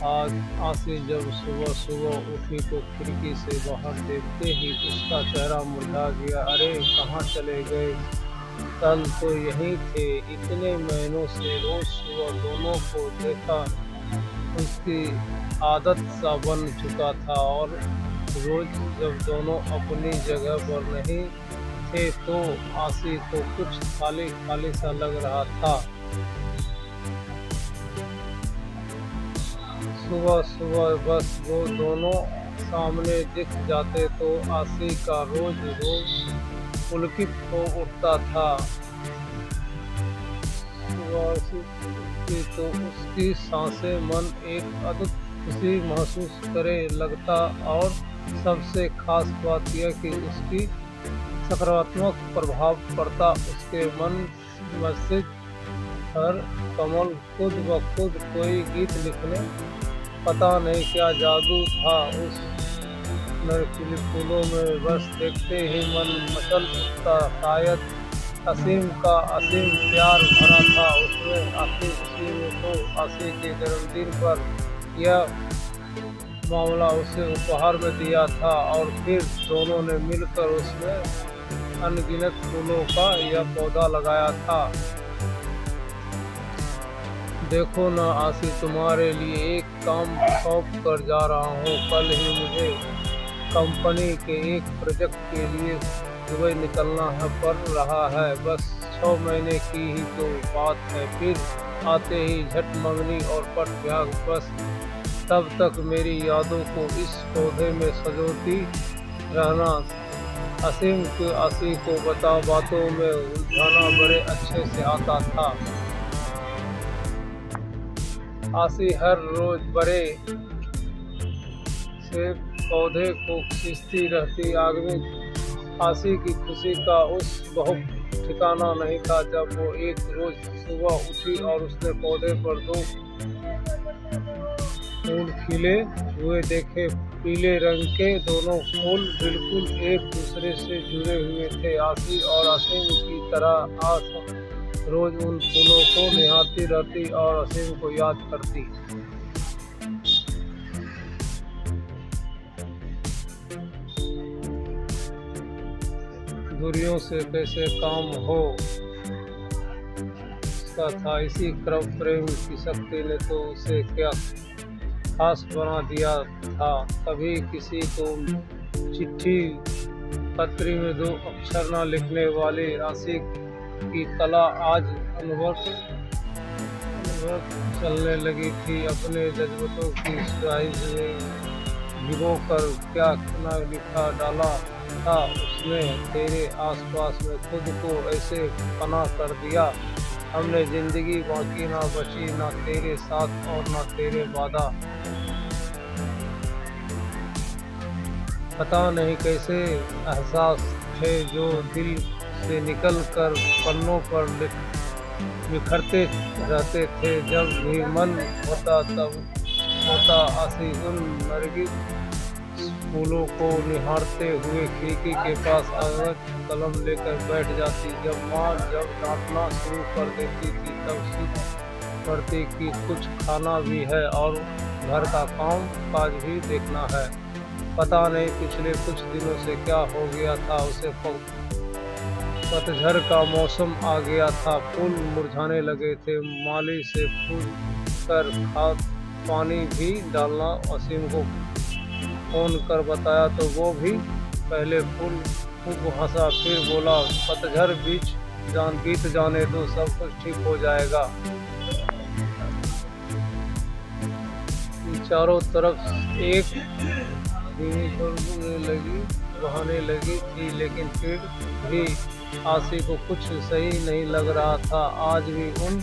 आज आशी जब सुबह सुबह उठी तो खिड़की से बाहर देखते ही उसका चेहरा मुरझा गया। अरे कहाँ चले गए? कल तो यहीं थे। इतने महीनों से रोज सुबह दोनों को देखा उसकी आदत सा बन चुका था। और रोज जब दोनों अपनी जगह पर नहीं थे तो आशी को कुछ खाली खाली सा लग रहा था। सुबह सुबह बस वो दोनों सामने दिख जाते तो आशी का रोज रोज पुलकित हो उठता था। सुबह से उठती तो उसकी सांसें मन एक अद्भुत खुशी महसूस करे लगता। और सबसे खास बात यह कि उसकी सकारात्मक प्रभाव पड़ता उसके मन मस्तिष्क पर। कमल खुद ब खुद कोई गीत लिखने, पता नहीं क्या जादू था उस नर्गिस फूलों में। बस देखते ही मन मचल उठता। शायद असीम का असीम प्यार भरा था उसमें। आखिर उसी ने तो आशी के जन्मदिन पर यह मामला उसे उपहार में दिया था। और फिर दोनों ने मिलकर उसमें अनगिनत फूलों का यह पौधा लगाया था। देखो ना आशी, तुम्हारे लिए एक काम सौंप कर जा रहा हूँ। कल ही मुझे कंपनी के एक प्रोजेक्ट के लिए दुबई निकलना पड़ रहा है। बस 6 महीने की ही तो बात है। फिर आते ही झट मंगनी और पट ब्याह। बस तब तक मेरी यादों को इस पौधे में सजोती रहना। असीम के आशी को बातों में उलझाना बड़े अच्छे से आता था। आशी हर रोज बड़े से पौधे को खींचती रहती। आगे आशी की खुशी का उस बहुत ठिकाना नहीं था जब वो एक रोज सुबह उठी और उसने पौधे पर 2 फूल खिले हुए देखे। पीले रंग के दोनों फूल बिल्कुल एक दूसरे से जुड़े हुए थे। आशी और असीम की तरह आश रोज उन फूलों को निहारती रहती और असीम को याद करती। दूरियों से कैसे काम हो सकता था। इसी क्रम प्रेम की शक्ति ने तो उसे क्या खास बना दिया था। कभी किसी को चिट्ठी पत्री में 2 अक्षर न लिखने वाली आशी की कला आज अनुभव चलने लगी थी। अपने जज्बातों की साइज में भिगो कर क्या न लिखा डाला था उसने। तेरे आसपास में खुद को ऐसे फना कर दिया। हमने जिंदगी बाकी ना बची, ना तेरे साथ और ना तेरे वादा। पता नहीं कैसे एहसास थे जो दिल से निकल कर पन्नों पर बिखरते रहते थे। जब भी मन होता तब होता आशी उन नरगिस फूलों को निहारते हुए खिड़की के पास कागज कलम लेकर बैठ जाती। जब डांटना शुरू कर देती थी तब सीख पड़ती कि कुछ खाना भी है और घर का काम काज भी देखना है। पता नहीं पिछले कुछ दिनों से क्या हो गया था उसे। पतझड़ का मौसम आ गया था। फूल मुरझाने लगे थे। माली से फूल कर खाद पानी भी डालना असीम को फोन कर बताया तो वो भी पहले फूल खूब हंसा, फिर बोला पतझड़ बीत जाने दो, सब कुछ ठीक हो जाएगा। चारों तरफ एक बहाने लगी थी लेकिन फिर भी आशी को कुछ सही नहीं लग रहा था। आज भी उन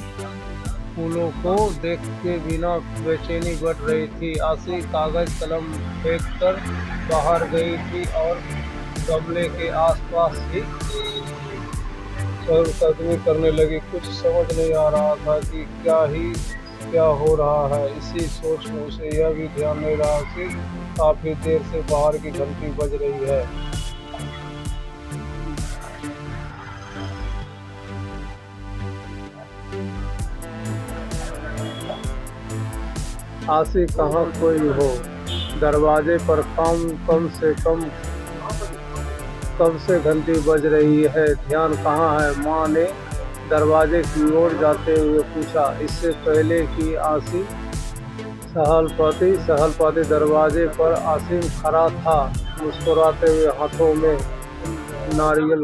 फूलों को देख के बिना बेचैनी बढ़ रही थी। आशी कागज कलम फेंक कर बाहर गई थी और गमले के आसपास ही चहलकदमी करने लगी। कुछ समझ नहीं आ रहा था कि क्या हो रहा है। इसी सोच में उसे यह भी ध्यान नहीं रहा कि काफी देर से बाहर की घंटी बज रही है। आशी कहाँ कोई हो, दरवाजे पर कम से कम कब से घंटी बज रही है, ध्यान कहाँ है। माँ ने दरवाजे की ओर जाते हुए पूछा। इससे पहले कि आशी सहल पाती दरवाजे पर आसिम खड़ा था, मुस्कुराते हुए हाथों में नारियल